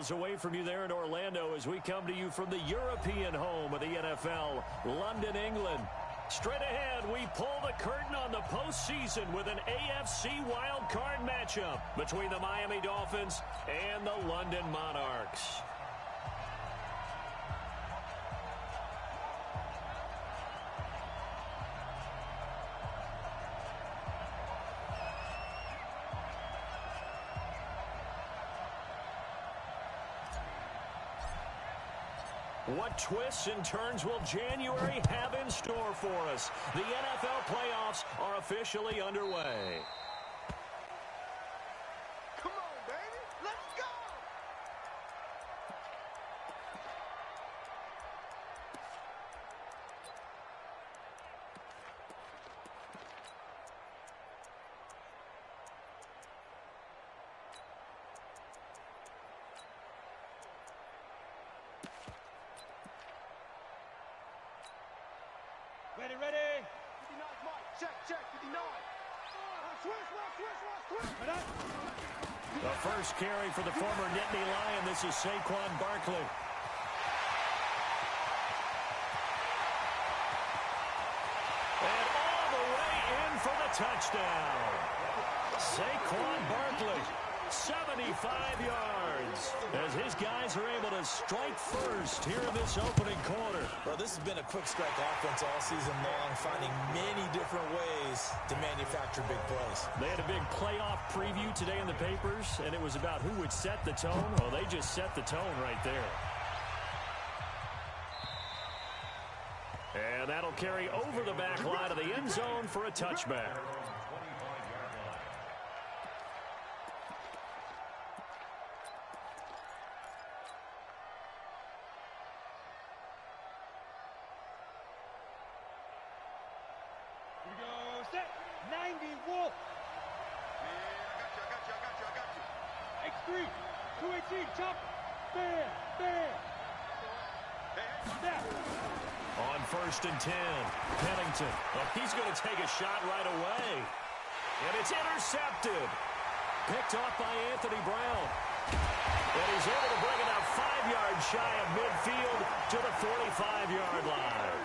miles away from you there in Orlando as we come to you from the European home of the NFL, London, England. Straight ahead, we pull the curtain on the postseason with an AFC wildcard matchup between the Miami Dolphins and the London Monarchs. What twists and turns will January have in store for us? The NFL playoffs are officially underway. Come on, baby. Let's go. Ready, ready. 59, Mike. Check, 59. Switch. The first carry for the former Nittany Lion. This is Saquon Barkley. And all the way in for the touchdown. Saquon Barkley, 75 yards, as his guys are able to strike first here in this opening quarter. Well, this has been a quick strike offense all season long, finding many different ways to manufacture big plays. They had a big playoff preview today in the papers, and it was about who would set the tone. Well, they just set the tone right there. And that'll carry over the back line of the end zone for a touchback. Here we go. Set. 90 Wolf. I got you. X3. 218. Chop. Bam. Snap. On 1st and 10, Pennington. Oh, he's going to take a shot right away. And it's intercepted. Picked off by Anthony Brown. And he's able to bring it out 5 yards shy of midfield to the 45-yard line.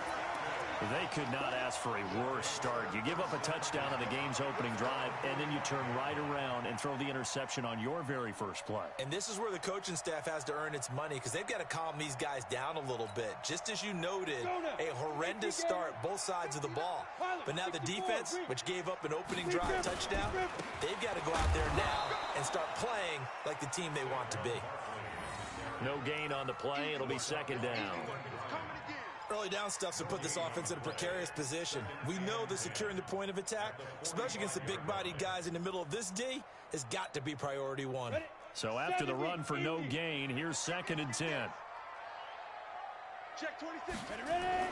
They could not ask for a worse start. You give up a touchdown on the game's opening drive, and then you turn right around and throw the interception on your very first play. And this is where the coaching staff has to earn its money, because they've got to calm these guys down a little bit. Just as you noted, a horrendous start both sides of the ball. But now the defense, which gave up an opening drive touchdown, they've got to go out there now and start playing like the team they want to be. No gain on the play. It'll be 2nd down. Early down stuffs will put this offense in a precarious position. We know that securing the point of attack, especially against the big-bodied guys in the middle of this D, has got to be priority one. So after the run for no gain, here's 2nd and 10. Check 26. Ready.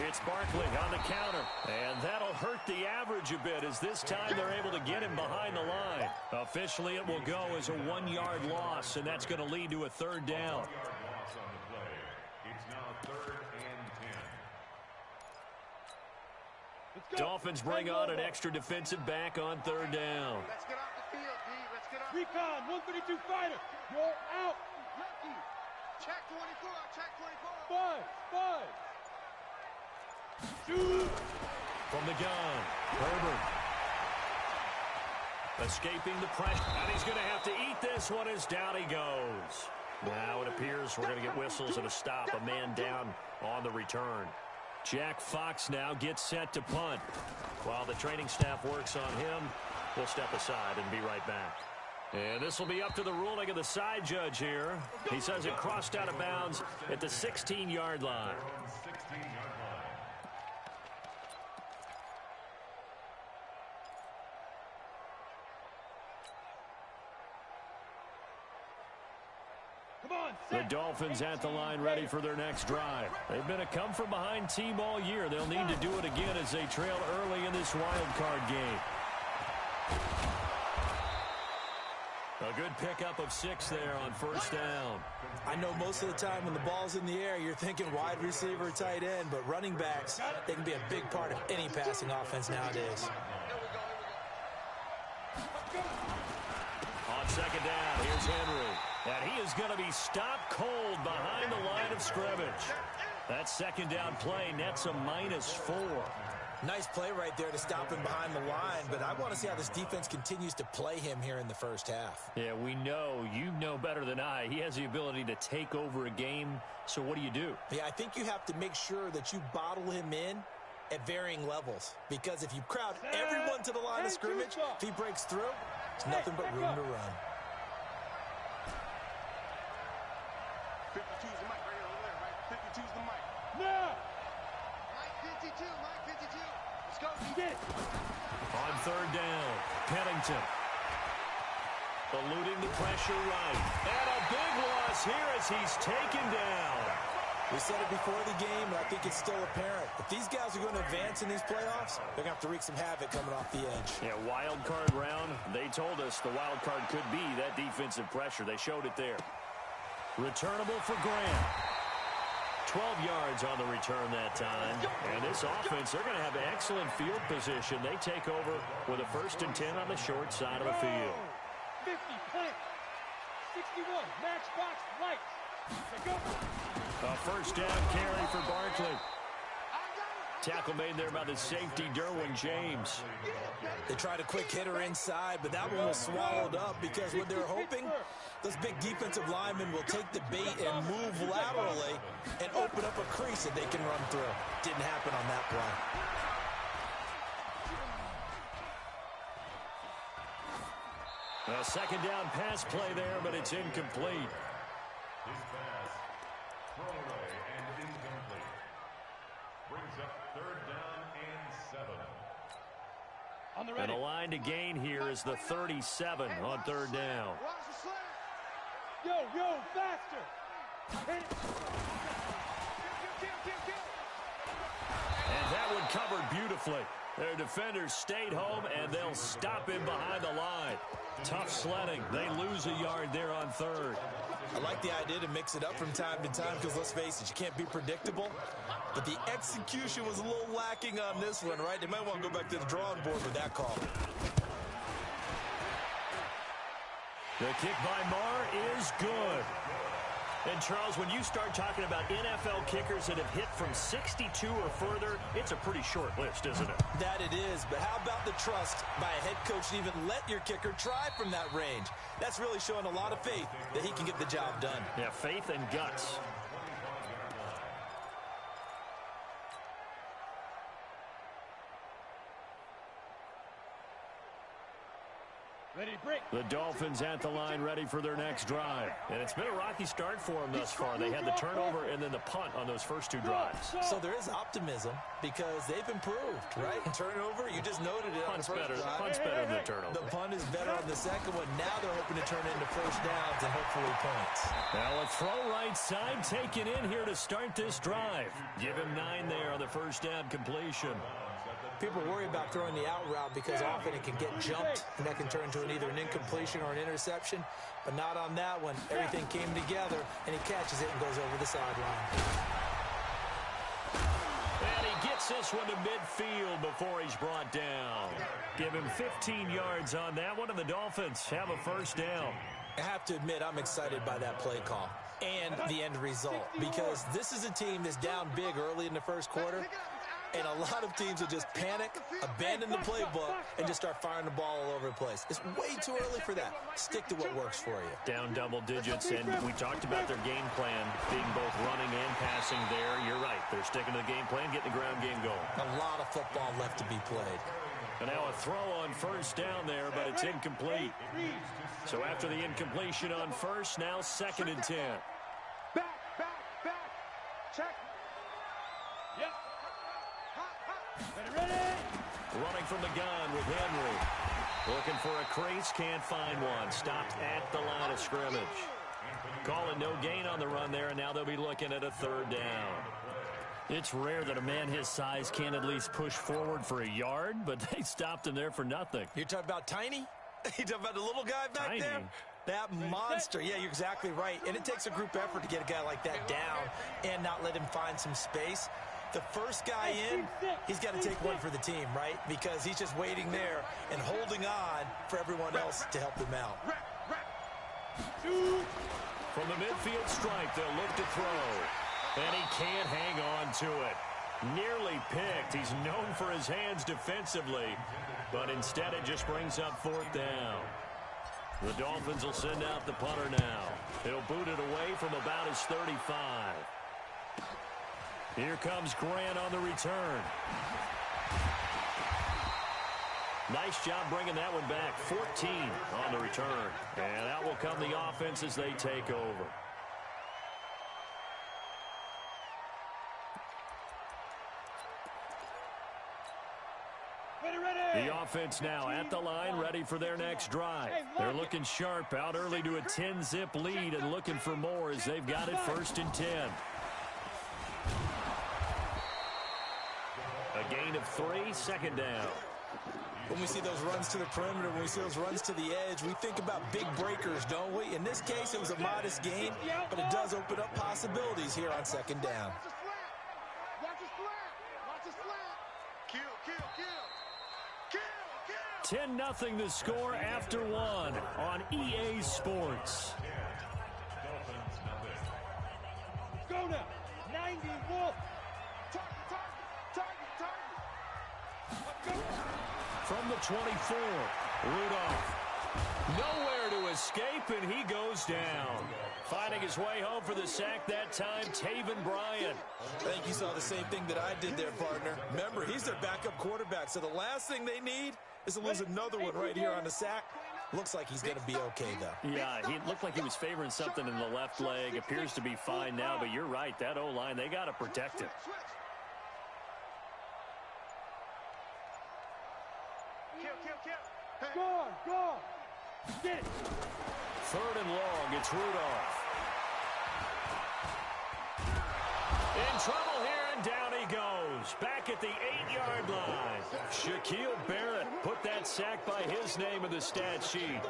It's Barkley on the counter, and that'll hurt the average a bit as this time they're able to get him behind the line. Officially, it will go as a 1-yard loss, and that's going to lead to a 3rd down. Dolphins bring on an extra defensive back on 3rd down. Let's get off the field, D. Let's get off. Recon, 132 fighter. You're out. Lucky. Check 24. Check 24. 5. Shoot. From the gun, Herbert. Escaping the pressure. And he's going to have to eat this one as down he goes. Now it appears we're going to get whistles and a stop. A man down on the return. Jack Fox now gets set to punt. While the training staff works on him, we'll step aside and be right back. And this will be up to the ruling of the side judge here. He says it crossed out of bounds at the 16-yard line. The Dolphins at the line ready for their next drive. They've been a come-from-behind team all year. They'll need to do it again as they trail early in this wild card game. A good pickup of 6 there on 1st down. I know most of the time when the ball's in the air, you're thinking wide receiver, tight end, but running backs, they can be a big part of any passing offense nowadays. On 2nd down, here's Henry. And he is going to be stopped cold behind the line of scrimmage. That second down play nets a -4. Nice play right there to stop him behind the line, but I want to see how this defense continues to play him here in the first half. Yeah, we know. You know better than I. He has the ability to take over a game, so what do? Yeah, I think you have to make sure that you bottle him in at varying levels, because if you crowd everyone to the line of scrimmage, if he breaks through, it's nothing but room to run. 52's the mic right here over there, right? 52's the mic. No! Mike 52, Mike 52. Let's go. Get it. On third down, Pennington. Eluding the pressure right. And a big loss here as he's taken down. We said it before the game, and I think it's still apparent. If these guys are going to advance in these playoffs, they're going to have to wreak some havoc coming off the edge. Yeah, wild card round. They told us the wild card could be that defensive pressure. They showed it there. Returnable for Grant. 12 yards on the return that time. And this offense, they're going to have excellent field position. They take over with a 1st and 10 on the short side of the field. 50, plant. 61, matchbox, lights. Go. A 1st down carry for Barkley. Tackle made there by the safety, Derwin James. They tried a quick hitter inside, but that one was swallowed up because what they were hoping, those big defensive linemen will take the bait and move laterally and open up a crease that they can run through. Didn't happen on that play. A 2nd down pass play there, but it's incomplete. His pass, thrown away and incomplete. Brings up 3rd down and 7. On the And ready. the line to gain here is the 37 on 3rd down. Watch the slant. Yo, faster. Hit it. And that one covered beautifully. Their defenders stayed home, and they'll stop him behind the line. Tough sledding. They lose a yard there on 3rd. I like the idea to mix it up from time to time because, let's face it, you can't be predictable. But the execution was a little lacking on this one, right? They might want to go back to the drawing board with that call. The kick by Marr is good. And, Charles, when you start talking about NFL kickers that have hit from 62 or further, it's a pretty short list, isn't it? That it is, but how about the trust by a head coach to even let your kicker try from that range? That's really showing a lot of faith that he can get the job done. Yeah, faith and guts. Ready to break. The Dolphins at the line ready for their next drive. And it's been a rocky start for them thus far. They had the turnover and then the punt on those first 2 drives. So there is optimism because they've improved, right? Turnover, you just noted it on the Punt's first better, drive. punt's better than the turnover. The punt is better on the second one. Now they're hoping to turn it into 1st downs and hopefully points. Now a throw right side taken in here to start this drive. Give him 9 there on the 1st down completion. People worry about throwing the out route because often it can get jumped, and that can turn into either an incompletion or an interception, but not on that one. Everything came together, and he catches it and goes over the sideline. And he gets this one to midfield before he's brought down. Give him 15 yards on that one, and the Dolphins have a 1st down. I have to admit, I'm excited by that play call and the end result because this is a team that's down big early in the first quarter. And a lot of teams will just panic, abandon the playbook, and just start firing the ball all over the place. It's way too early for that. Stick to what works for you. Down double digits, and we talked about their game plan being both running and passing there. You're right. They're sticking to the game plan, getting the ground game going. A lot of football left to be played. And now a throw on 1st down there, but it's incomplete. So after the incompletion on 1st, now 2nd and 10. Back. Check. Yep. Ready. Running from the gun with Henry. Looking for a crease, can't find one. Stopped at the line of scrimmage. Calling no gain on the run there, and now they'll be looking at a 3rd down. It's rare that a man his size can at least push forward for a yard, but they stopped him there for nothing. You're talking about Tiny? You're talking about the little guy back Tiny? there? That monster. Yeah, you're exactly right. And it takes a group effort to get a guy like that down and not let him find some space. The first guy in, he's got to take one for the team, right? Because he's just waiting there and holding on for everyone else to help him out. From the midfield stripe, they'll look to throw. And he can't hang on to it. Nearly picked. He's known for his hands defensively, but instead it just brings up 4th down. The Dolphins will send out the punter now. He'll boot it away from about his 35. Here comes Grant on the return. Nice job bringing that one back. 14 on the return. And out will come the offense as they take over. The offense now at the line, ready for their next drive. They're looking sharp, out early to a 10-zip lead and looking for more as they've got it 1st and 10. A gain of 3, 2nd down. When we see those runs to the perimeter, when we see those runs to the edge, we think about big breakers, don't we? In this case, it was a modest gain, but it does open up possibilities here on 2nd down. Watch the slant. Watch the slant. Kill, kill, kill. 10-0 the score after 1 on EA Sports. Go now. 90 Wolf. Target. From the 24, Rudolph. Nowhere to escape, and he goes down. Finding his way home for the sack that time, Taven Bryan. I think you saw the same thing that I did there, partner. Remember, he's their backup quarterback, so the last thing they need is to lose another one right here on the sack. Looks like he's going to be okay, though. Yeah, he looked like he was favoring something in the left leg. Appears to be fine now, but you're right. That O-line, they got to protect him. Kill. Go on. Get it. 3rd and long, it's Rudolph. In trouble here, and down he goes. Back at the 8-yard line. Shaquille Barrett put that sack by his name in the stat sheet.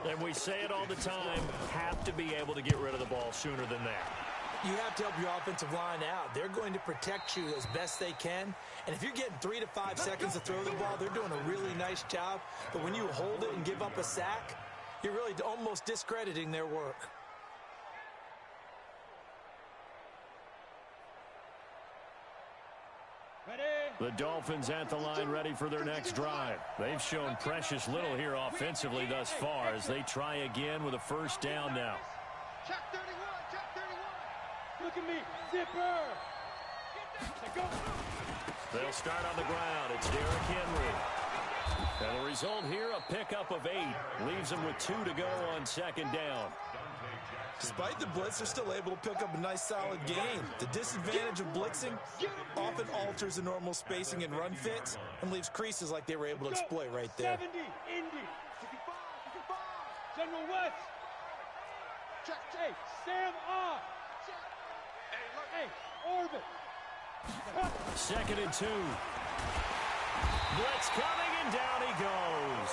And we say it all the time, have to be able to get rid of the ball sooner than that. You have to help your offensive line out. They're going to protect you as best they can. And if you're getting 3 to 5 seconds to throw the ball, they're doing a really nice job. But when you hold it and give up a sack, you're really almost discrediting their work. The Dolphins at the line, ready for their next drive. They've shown precious little here offensively thus far as they try again with a 1st down now. Check 31. Look at me. Zipper. Go. They'll start on the ground. It's Derrick Henry. And the result here, a pickup of 8. Leaves them with 2 to go on 2nd down. Despite the blitz, they're still able to pick up a nice solid gain. The disadvantage of blitzing often alters the normal spacing and run fits and leaves creases like they were able to exploit right there. 70, Indy. 55. General West. Check. Hey, Sam R. Hey, Orbit. 2nd and 2. Blitz coming, and down he goes.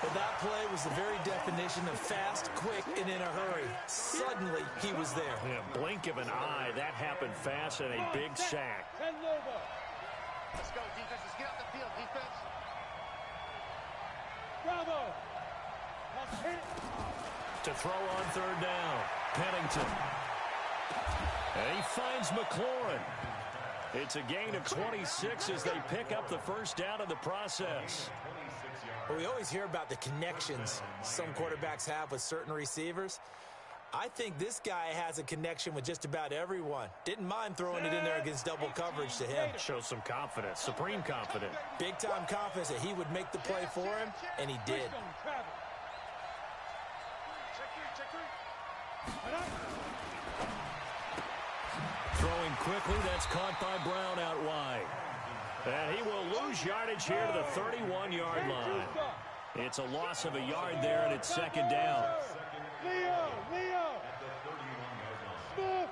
But that play was the very definition of fast, quick, and in a hurry. Suddenly, he was there. Yeah, blink of an eye. That happened fast and a big sack. Ken Lobo. Let's go, defense. Let's get out the field, defense. Bravo. Let's hit it. To throw on 3rd down. Pennington. And he finds McLaurin. It's a gain of 26 as they pick up the 1st down in the process. Well, we always hear about the connections some quarterbacks have with certain receivers. I think this guy has a connection with just about everyone. Didn't mind throwing it in there against double coverage to him. Shows some confidence, supreme confidence. Big-time confidence that he would make the play for him, and he did. Throwing quickly, that's caught by Brown out wide. And he will lose yardage here to the 31-yard line. It's a loss of a yard there, and it's 2nd down. Leo. Smith.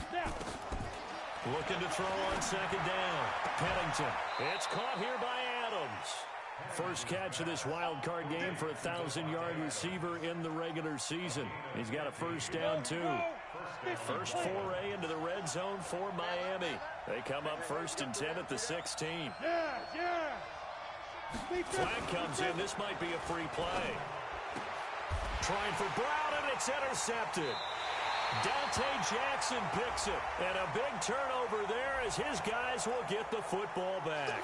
Snap. Looking to throw on 2nd down. Pennington. It's caught here by Adams. First catch of this wild card game for a 1,000-yard receiver in the regular season. He's got a 1st down, too. First foray into the red zone for Miami. They come up 1st and 10 at the 16. Yeah. Flag comes in. This might be a free play. trying for Brown, and it's intercepted. Dante Jackson picks it, and a big turnover there as his guys will get the football back.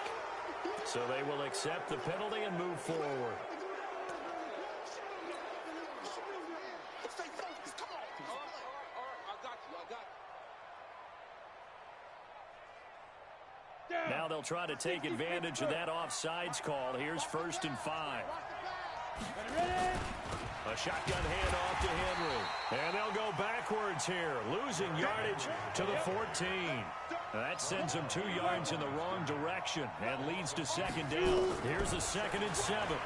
So they will accept the penalty and move forward. Now they'll try to take advantage of that offsides call. Here's 1st and 5. A shotgun handoff to Henry. And they'll go backwards here, losing yardage to the 14. That sends them 2 yards in the wrong direction and leads to 2nd down. Here's a 2nd and 7.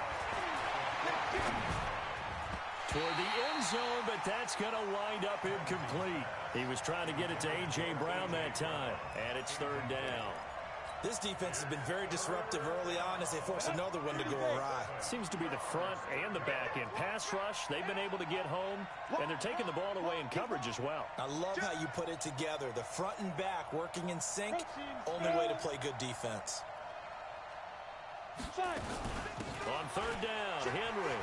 Toward the end zone, but that's going to wind up incomplete. He was trying to get it to A.J. Brown that time, and it's 3rd down. This defense has been very disruptive early on as they force another one to go awry. Seems to be the front and the back end. Pass rush, they've been able to get home, and they're taking the ball away in coverage as well. I love how you put it together. The front and back working in sync, only way to play good defense. On 3rd down, Henry.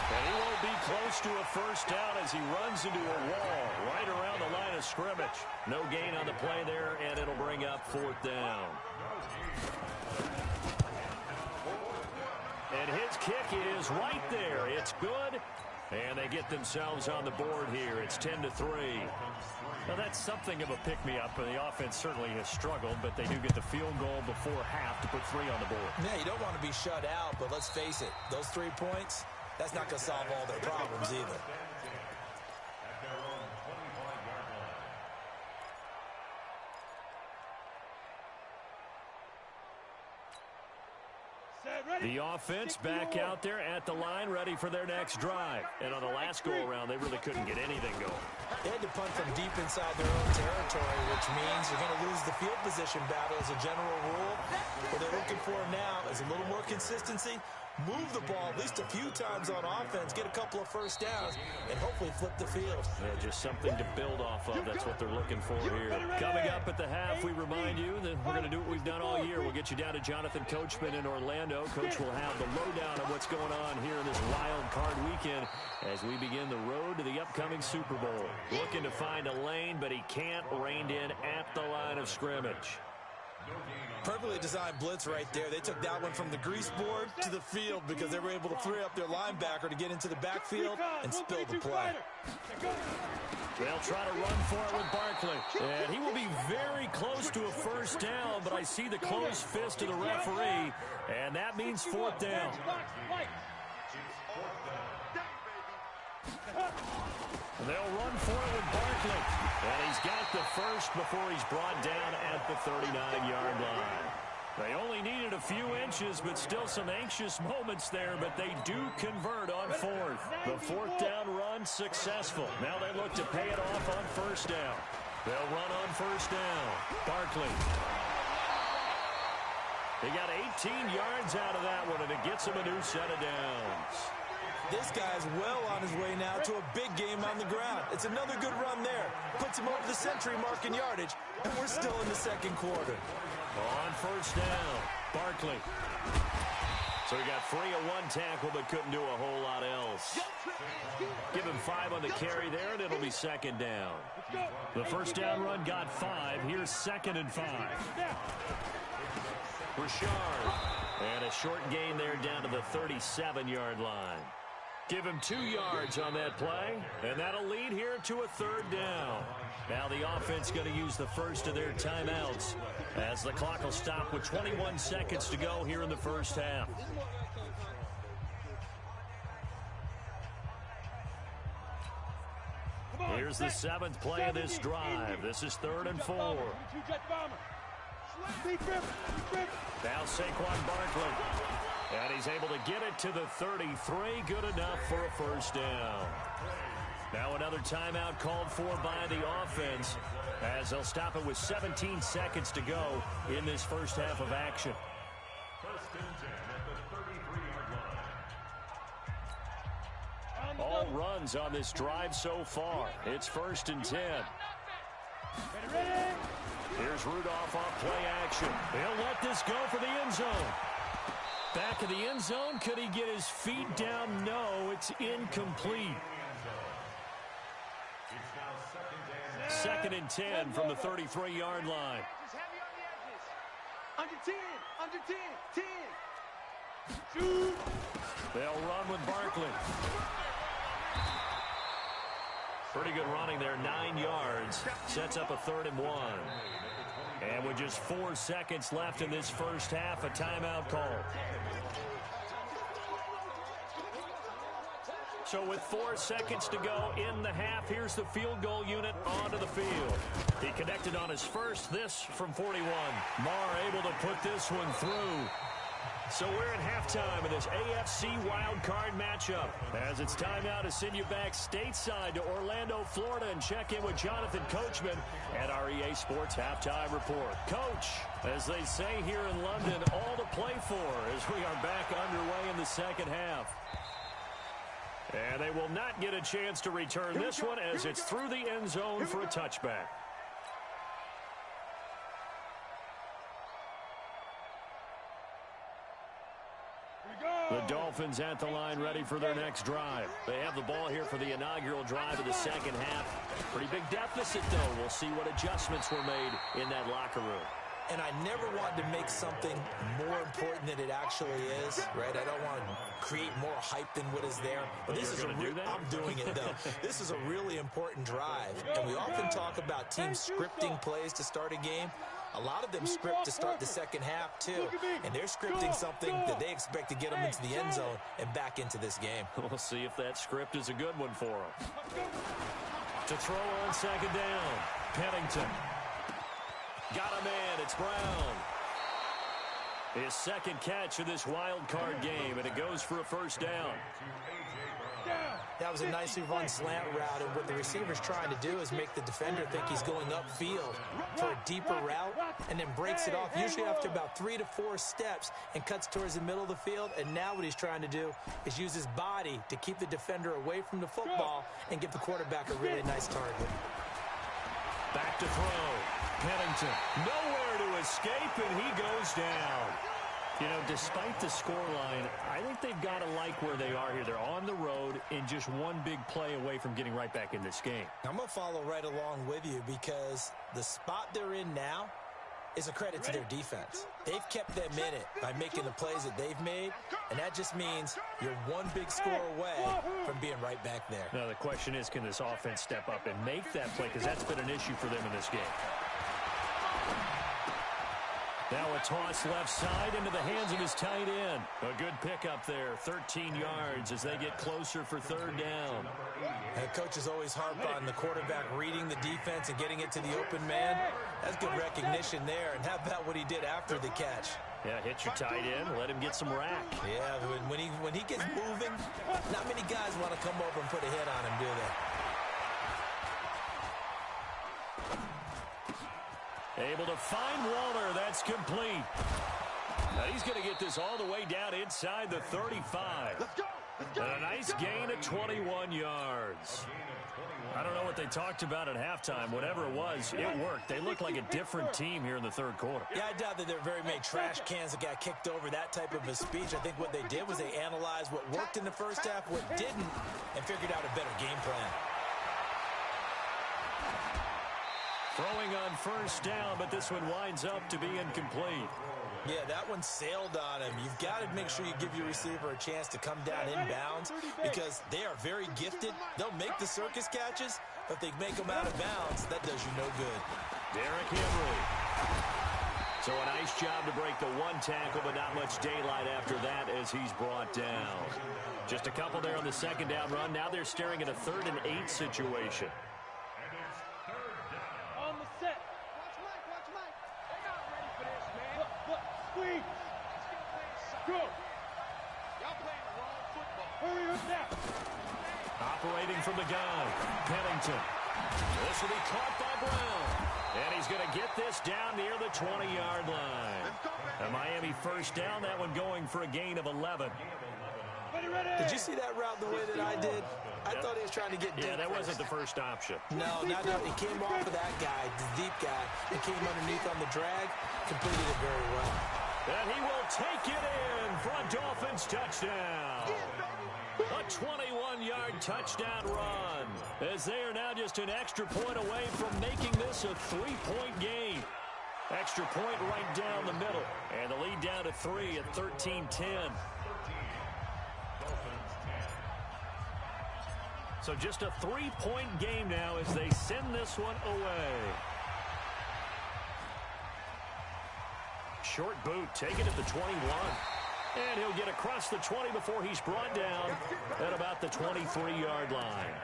And he won't be close to a 1st down as he runs into a wall right around the line of scrimmage. No gain on the play there, and it'll bring up 4th down. And his kick is right there. It's good, and they get themselves on the board here. It's 10-3. Now, that's something of a pick-me-up, and the offense certainly has struggled, but they do get the field goal before half to put 3 on the board. Yeah, you don't want to be shut out, but let's face it, those 3 points, that's not going to solve all their problems either. The offense back out there at the line, ready for their next drive. And on the last go-around, they really couldn't get anything going. They had to punt from deep inside their own territory, which means you're going to lose the field position battle as a general rule. What they're looking for now is a little more consistency, move the ball at least a few times on offense, get a couple of 1st downs, and hopefully flip the field. Yeah, just something to build off of. That's what they're looking for here. Coming up at the half, we remind you that we're going to do what we've done all year. We'll get you down to Jonathan Coachman in Orlando. Coach will have the lowdown of what's going on here in this wild card weekend as we begin the road to the upcoming Super Bowl. Looking to find a lane, but he can't. Reined in at the line of scrimmage. Perfectly designed blitz right there. They took that one from the grease board to the field because they were able to free up their linebacker to get into the backfield and spill the play. They'll try to run for it with Barkley. And he will be very close to a 1st down, but I see the closed fist of the referee, and that means 4th down. And they'll run for it with Barkley. And he's got the 1st before he's brought down at the 39-yard line. They only needed a few inches, but still some anxious moments there, but they do convert on 4th. The 4th down run successful. Now they look to pay it off on 1st down. They'll run on 1st down. Barkley. They got 18 yards out of that one, and it gets him a new set of downs. This guy's well on his way now to a big game on the ground. It's another good run there. Puts him over the century mark in yardage, and we're still in the 2nd quarter. On 1st down, Barkley. So he got free of 1 tackle, but couldn't do a whole lot else. Give him 5 on the carry there, and it'll be 2nd down. The 1st down run got 5. Here's 2nd and 5. Richard. And a short gain there down to the 37-yard line. Give him 2 yards on that play, and that'll lead here to a 3rd down. Now the offense going to use the 1st of their timeouts as the clock will stop with 21 seconds to go here in the 1st half. Here's the 7th play of this drive. This is 3rd and 4. Now Saquon Barkley. And he's able to get it to the 33. Good enough for a 1st down. Now another timeout called for by the offense as they'll stop it with 17 seconds to go in this 1st half of action. 1st and 10 at the 33-yard line. All runs on this drive so far. It's 1st and 10. Here's Rudolph off play action. He'll let this go for the end zone. Back of the end zone. Could he get his feet down? No, it's incomplete. Second and 10 from the 33-yard line. Under 10, under 10, 10. Shoot. They'll run with Barkley. Pretty good running there, 9 yards. Sets up a 3rd and 1. And with just 4 seconds left in this first half, a timeout call. So with 4 seconds to go in the half, here's the field goal unit onto the field. He connected on his first, this from 41. Marr able to put this one through. So we're at halftime of this AFC wildcard matchup. As it's time now to send you back stateside to Orlando, Florida, and check in with Jonathan Coachman at our EA Sports Halftime Report. Coach, as they say here in London, all to play for as we are back underway in the second half. And they will not get a chance to return this one as it's through the end zone for a touchback. The Dolphins at the line ready for their next drive. They have the ball here for the inaugural drive of the second half. Pretty big deficit, though. We'll see what adjustments were made in that locker room. And I never want to make something more important than it actually is, right? I don't want to create more hype than what is there. But this is I'm doing it, though. This is a really important drive. And we often talk about teams scripting plays to start a game. A lot of them script to start the second half, too. And they're scripting something that they expect to get them into the end zone and back into this game. We'll see if that script is a good one for them. To throw on second down, Pennington. Got a man, it's Brown. His second catch of this wild card game, and it goes for a first down. That was a nicely run slant route, and what the receiver's trying to do is make the defender think he's going upfield for a deeper route, and then breaks it off, usually after about 3 to 4 steps, and cuts towards the middle of the field. And now what he's trying to do is use his body to keep the defender away from the football and give the quarterback a really nice target. Back to throw. Pennington, nowhere to escape, and he goes down. You know, despite the scoreline, I think they've got to like where they are here. They're on the road and just one big play away from getting right back in this game. I'm going to follow right along with you because the spot they're in now is a credit to their defense. They've kept them in it by making the plays that they've made, and that just means you're one big score away from being right back there. Now, the question is, can this offense step up and make that play? Because that's been an issue for them in this game. Now a toss left side into the hands of his tight end. A good pickup there, 13 yards as they get closer for third down. And coaches always harp on the quarterback reading the defense and getting it to the open man. That's good recognition there. And how about what he did after the catch? Yeah, hit your tight end, let him get some rack. Yeah, when he gets moving, not many guys want to come over and put a hit on him, do they? Able to find Waller. That's complete. Now he's going to get this all the way down inside the 35. Let's go. And a nice gain of 21 yards. I don't know what they talked about at halftime. Whatever it was, it worked. They look like a different team here in the third quarter. Yeah, I doubt that there are very many trash cans that got kicked over, that type of a speech. I think what they did was they analyzed what worked in the first half, what didn't, and figured out a better game plan. Throwing on first down, but this one winds up to be incomplete. Yeah, that one sailed on him. You've got to make sure you give your receiver a chance to come down inbounds because they are very gifted. They'll make the circus catches, but if they make them out of bounds, that does you no good. Derrick Henry. So a nice job to break the one tackle, but not much daylight after that as he's brought down. Just a couple there on the second down run. Now they're staring at a 3rd and 8 situation. Operating from the gun, Pennington. This will be caught by Brown. And he's going to get this down near the 20-yard line. A Miami first down, that one going for a gain of 11. Did you see that route the way that I did? I thought he was trying to get deep. Yeah, that wasn't the first option. No, he came off of that guy, the deep guy, and came underneath on the drag, completed it very well. And he will take it in for a Dolphins touchdown. A 21-yard touchdown run, as they are now just an extra point away from making this a 3-point game. Extra point right down the middle, and the lead down to 3 at 13-10. So just a 3-point game now as they send this one away. Short boot taken at the 21. And he'll get across the 20 before he's brought down at about the 23-yard line.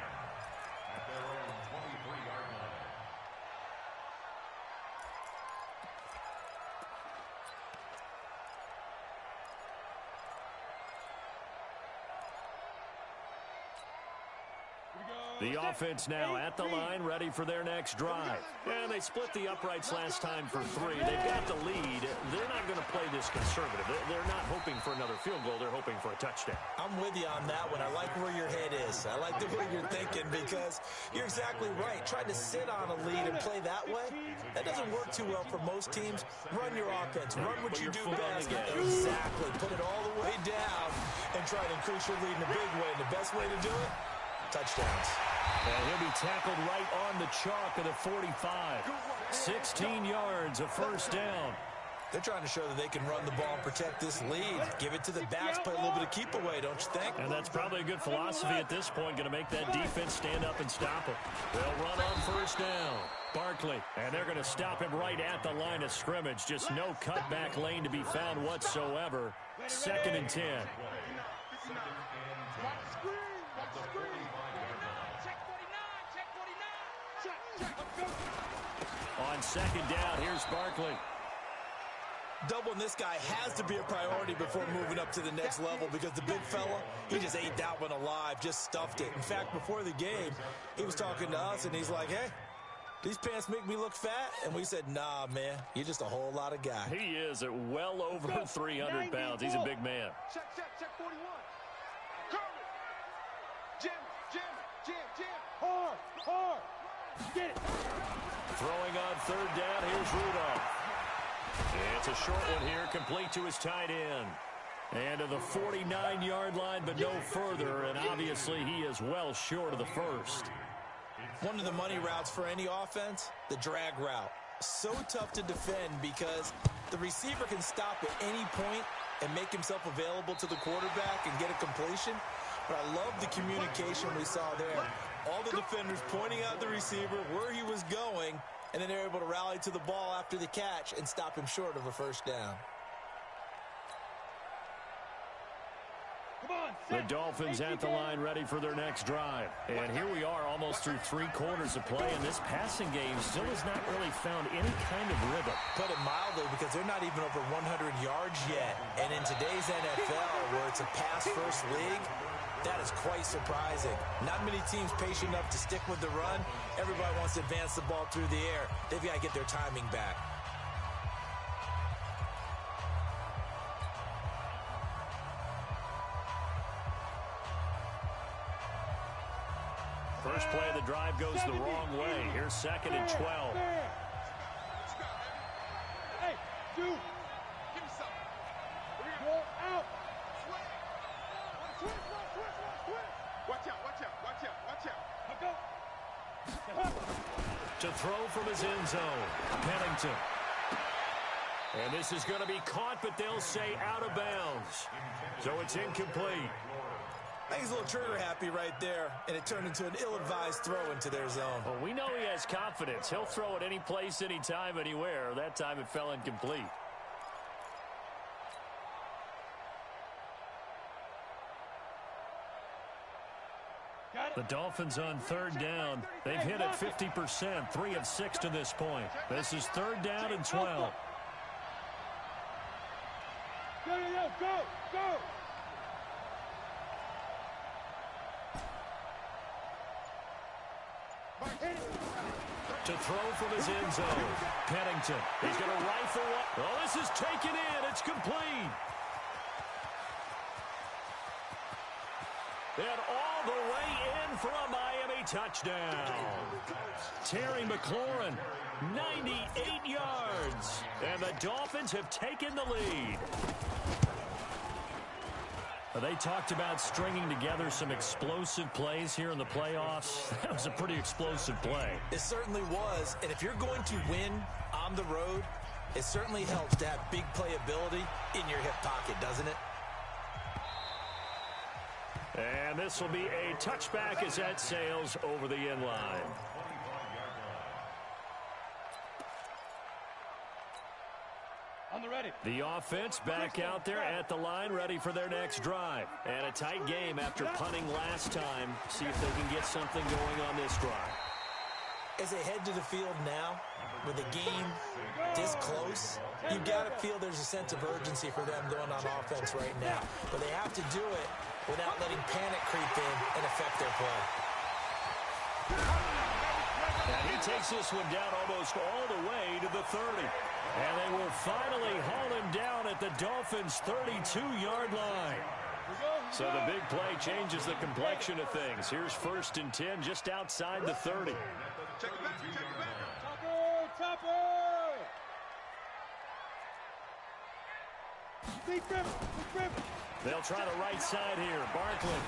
The offense now at the line, ready for their next drive. And they split the uprights last time for 3. They've got the lead. They're not going to play this conservative. They're not hoping for another field goal. They're hoping for a touchdown. I'm with you on that one. I like where your head is. I like the way you're thinking because you're exactly right. Trying to sit on a lead and play that way, that doesn't work too well for most teams. Run your offense. Run what you do best. Exactly. Put it all the way down and try to increase your lead in a big way. And the best way to do it, touchdowns. And he'll be tackled right on the chalk of the 45. 16 yards, a first down. They're trying to show that they can run the ball and protect this lead. Give it to the backs, play a little bit of keep away, don't you think? And that's probably a good philosophy at this point, going to make that defense stand up and stop him. They'll run on first down. Barkley, and they're going to stop him right at the line of scrimmage. Just no cutback lane to be found whatsoever. 2nd and 10. On 2nd down, here's Barkley. Doubling this guy has to be a priority before moving up to the next level because the big fella, he just ate that one alive, just stuffed it. In fact, before the game, he was talking to us, and he's like, hey, these pants make me look fat? And we said, nah, man, you're just a whole lot of guy. He is at well over 300 pounds. He's a big man. Check 41. Curry. Jim. Hard. Get it. Throwing on 3rd down, here's Rudolph. It's a short one here, complete to his tight end. And to the 49-yard line, but no further, and obviously he is well short of the first. One of the money routes for any offense, the drag route. So tough to defend because the receiver can stop at any point and make himself available to the quarterback and get a completion. But I love the communication we saw there. All the defenders pointing out the receiver, where he was going, and then they're able to rally to the ball after the catch and stop him short of a first down. The Dolphins at the line ready for their next drive. And here we are almost through 3 quarters of play, and this passing game still has not really found any kind of rhythm. Put it mildly, because they're not even over 100 yards yet. And in today's NFL, where it's a pass-first league, that is quite surprising. Not many teams patient enough to stick with the run. Everybody wants to advance the ball through the air. They've got to get their timing back. First play of the drive goes the wrong way. Here's 2nd and 12. Hey, dude. Give me something. Roll out. Switch. Watch out. To throw from his end zone, Pennington. And this is going to be caught, but they'll say out of bounds. So it's incomplete. I think he's a little trigger happy right there, and it turned into an ill-advised throw into their zone. Well, we know he has confidence. He'll throw it any place, anytime, anywhere. That time it fell incomplete. The Dolphins on 3rd down. They've hit it 50%, 3 of 6 to this point. This is 3rd down and 12. Go. To throw from his end zone, Pennington. He's going to rifle one. Oh, this is taken in. It's complete. And all the way in for a Miami touchdown. Terry McLaurin, 98 yards. And the Dolphins have taken the lead. They talked about stringing together some explosive plays here in the playoffs. That was a pretty explosive play. It certainly was. And if you're going to win on the road, it certainly helps to have big playability in your hip pocket, doesn't it? And this will be a touchback as that sails over the end line. On the ready. The offense back out there at the line, ready for their next drive. And a tight game after punting last time. See if they can get something going on this drive. As they head to the field now, with the game this close, you've got to feel there's a sense of urgency for them going on offense right now. But they have to do it without letting panic creep in and affect their play. And he takes this one down almost all the way to the 30. And they will finally haul him down at the Dolphins' 32-yard line. So the big play changes the complexion of things. Here's 1st and 10 just outside the 30. Check it back, check it back. Topper! Deep grip. They'll try the right side here. Barkley.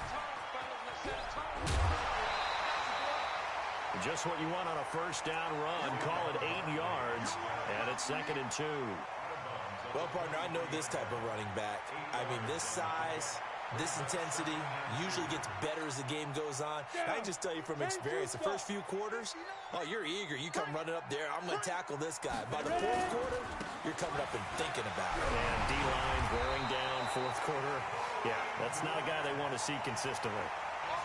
Just what you want on a first down run. Call it 8 yards. And it's 2nd and 2. Well, partner, I know this type of running back. I mean, this size, this intensity usually gets better as the game goes on. I can just tell you from experience, the first few quarters, oh, you're eager. You come running up there. I'm going to tackle this guy. By the 4th quarter, you're coming up and thinking about it. And D-line wearing down 4th quarter. Yeah, that's not a guy they want to see consistently.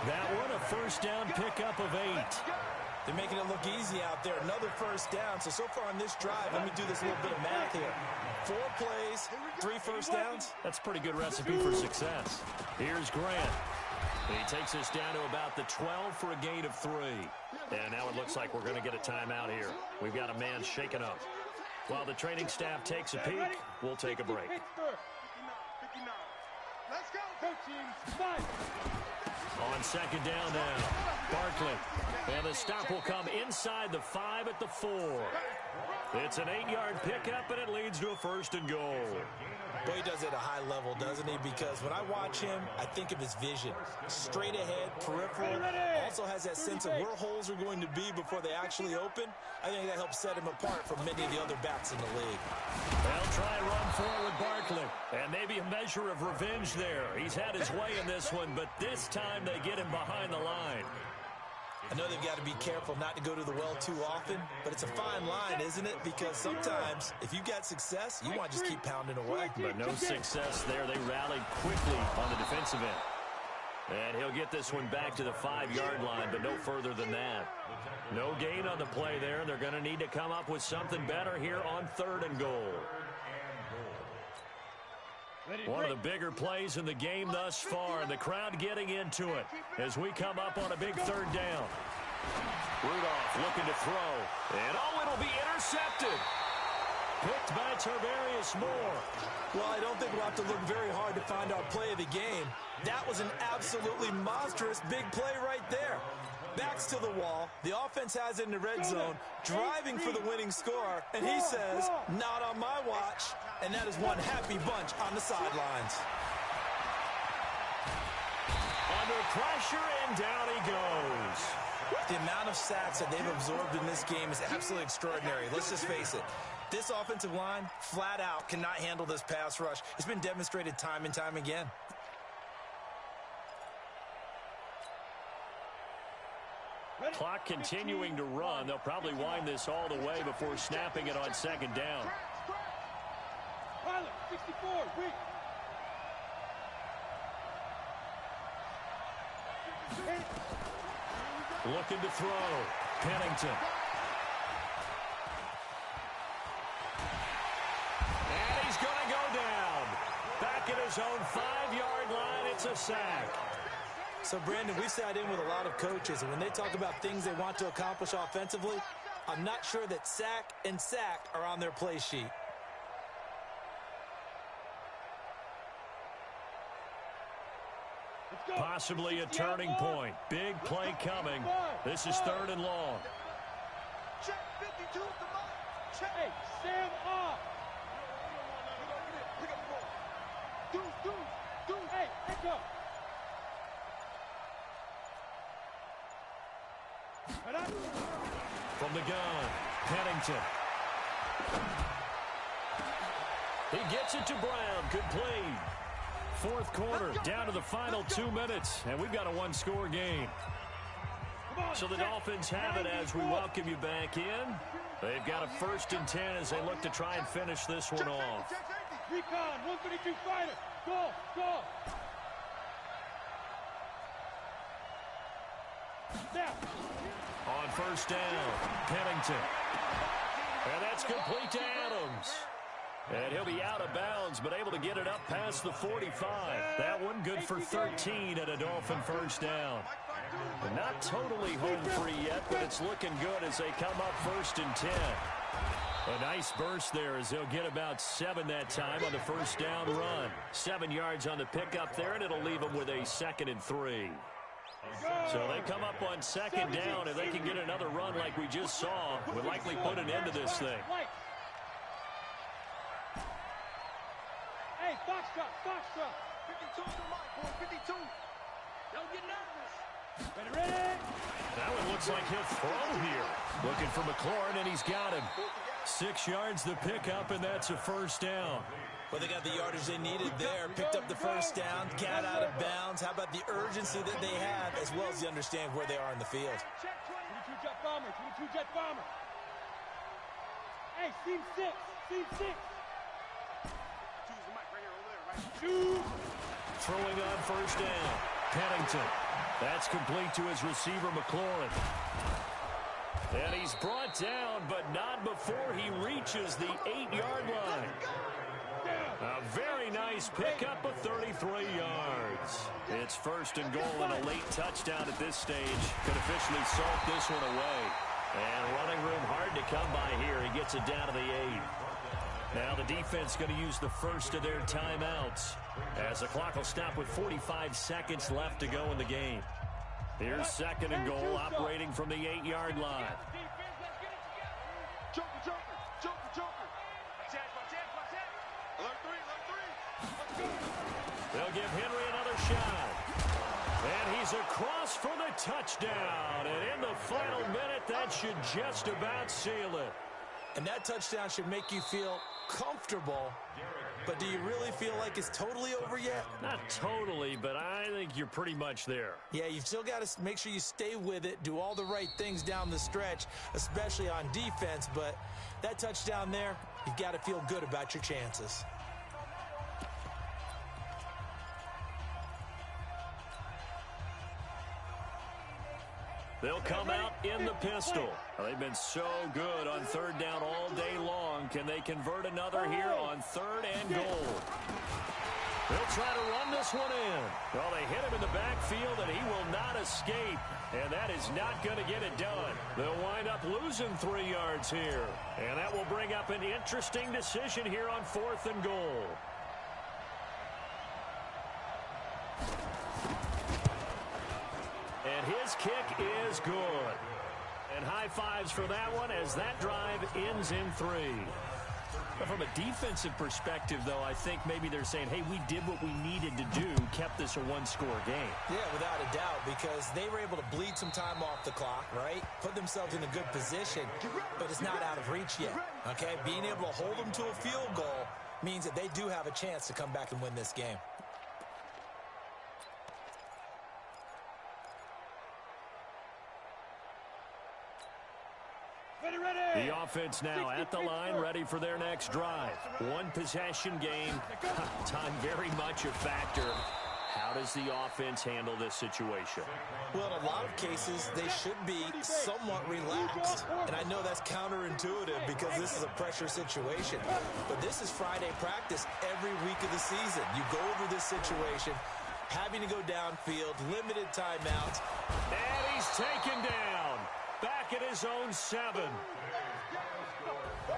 That one, a first down pickup of 8. They're making it look easy out there. Another first down. So far on this drive, let me do this little bit of math here. 4 plays, 3 first downs. That's a pretty good recipe for success. Here's Grant. He takes us down to about the 12 for a gain of 3. And now it looks like we're going to get a timeout here. We've got a man shaken up. While the training staff takes a peek, we'll take a break. 59. Let's go. Coaching, 5. On 2nd down now, Barkley. And the stop will come inside the 5 at the 4. It's an 8-yard pickup, and it leads to a 1st and goal. Boy, he does it at a high level, doesn't he? Because when I watch him, I think of his vision. Straight ahead, peripheral. Also has that sense of where holes are going to be before they actually open. I think that helps set him apart from many of the other backs in the league. They'll try and run forward with Barkley. And maybe a measure of revenge there. He's had his way in this one, but this time they get him behind the line. I know they've got to be careful not to go to the well too often, but it's a fine line, isn't it? Because sometimes, if you got success, you want to just keep pounding away. But no success there. They rallied quickly on the defensive end. And he'll get this one back to the 5-yard line, but no further than that. No gain on the play there. They're going to need to come up with something better here on 3rd and goal. One of the bigger plays in the game thus far, and the crowd getting into it as we come up on a big 3rd down. Rudolph looking to throw, and it'll be intercepted. Picked by Tarvarius Moore. Well, I don't think we'll have to look very hard to find our play of the game. That was an absolutely monstrous big play right there. Backs to the wall. The offense has it in the red zone, driving for the winning score, and he says, not on my watch. And that is one happy bunch on the sidelines. Under pressure, and down he goes. The amount of sacks that they've absorbed in this game is absolutely extraordinary. Let's just face it. This offensive line, flat out, cannot handle this pass rush. It's been demonstrated time and time again. Clock continuing to run. They'll probably wind this all the way before snapping it on 2nd down. Pilot, 64, weak. Looking to throw. Pennington. And he's going to go down. Back at his own 5-yard line, it's a sack. So, Brandon, we sat in with a lot of coaches, and when they talk about things they want to accomplish offensively, I'm not sure that sack and sack are on their play sheet. Let's go. Possibly a turning point. Big play coming. This is 3rd and long. Check 52, come on. Check. Hey, Sam off. Pick up the ball. Deuce. Hey, pick up. From the gun, Pennington. He gets it to Brown. Good play. 4th quarter, down to the final 2 minutes, and we've got a 1-score game. So the Dolphins have it as we welcome you back in. They've got a 1st and 10 as they look to try and finish this one off. Recon, 132 fighter. Go. Snap. On 1st down, Pennington. And that's complete to Adams. And he'll be out of bounds, but able to get it up past the 45. That one good for 13 at a Dolphin 1st down. And not totally home free yet, but it's looking good as they come up 1st and 10. A nice burst there as they'll get about 7 that time on the 1st down run. 7 yards on the pickup there, and it'll leave them with a 2nd and 3. So they come up on 2nd down. If they can get another run like we just saw, would likely put an end to this thing. Hey, Foxtrot. 52 to Mike, boy, 52. Don't get nervous. Ready? That one looks like he'll throw here. Looking for McLaurin, and he's got him. 6 yards the pickup, and that's a 1st down. Well, they got the yardage they needed there. Picked up the 1st down, got out of bounds. How about the urgency that they have, as well as they understand where they are in the field? 22 jet bomber. Hey, seam 6. Throwing on 1st down. Pennington. That's complete to his receiver, McLaurin. And he's brought down, but not before he reaches the 8-yard line. A very nice pickup of 33 yards. It's 1st and goal and a late touchdown at this stage. Could officially salt this one away. And running room hard to come by here. He gets it down to the 8. Now the defense going to use the 1st of their timeouts as the clock will stop with 45 seconds left to go in the game. Here's 2nd and goal, operating from the 8-yard line. Joker. Alert 3. They'll give Henry another shot. And he's across for the touchdown. And in the final minute, that should just about seal it. And that touchdown should make you feel comfortable. But do you really feel like it's totally over yet? Not totally, but I think you're pretty much there. Yeah, you've still got to make sure you stay with it, do all the right things down the stretch, especially on defense. But that touchdown there, you've got to feel good about your chances. They'll come out in the pistol. They've been so good on 3rd down all day long. Can they convert another here on 3rd and goal? They'll try to run this one in. Well, they hit him in the backfield, and he will not escape. And that is not going to get it done. They'll wind up losing 3 yards here. And that will bring up an interesting decision here on 4th and goal. And his kick is good. And high fives for that one as that drive ends in 3. But from a defensive perspective, though, I think maybe they're saying, hey, we did what we needed to do, kept this a 1-score game. Yeah, without a doubt, because they were able to bleed some time off the clock, right? Put themselves in a good position, but it's not out of reach yet, okay? Being able to hold them to a field goal means that they do have a chance to come back and win this game. The offense now at the line, ready for their next drive. 1-possession game. Time very much a factor. How does the offense handle this situation? Well, in a lot of cases, they should be somewhat relaxed. And I know that's counterintuitive because this is a pressure situation. But this is Friday practice every week of the season. You go over this situation, having to go downfield, limited timeouts. And he's taken down. Back at his own 7.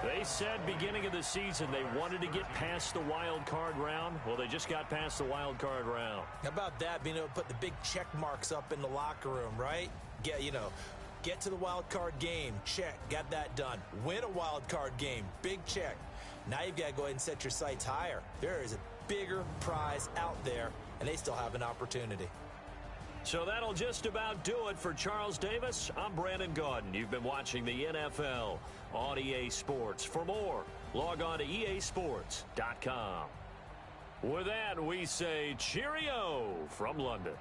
They said beginning of the season they wanted to get past the wild card round. Well, they just got past the wild card round. How about that, being able to put the big check marks up in the locker room, right? Get to the wild card game, check, got that done. Win a wild card game, big check. Now you've got to go ahead and set your sights higher. There is a bigger prize out there, and they still have an opportunity. So that'll just about do it for Charles Davis. I'm Brandon Gaudin. You've been watching the NFL on EA Sports. For more, log on to easports.com. With that, we say cheerio from London.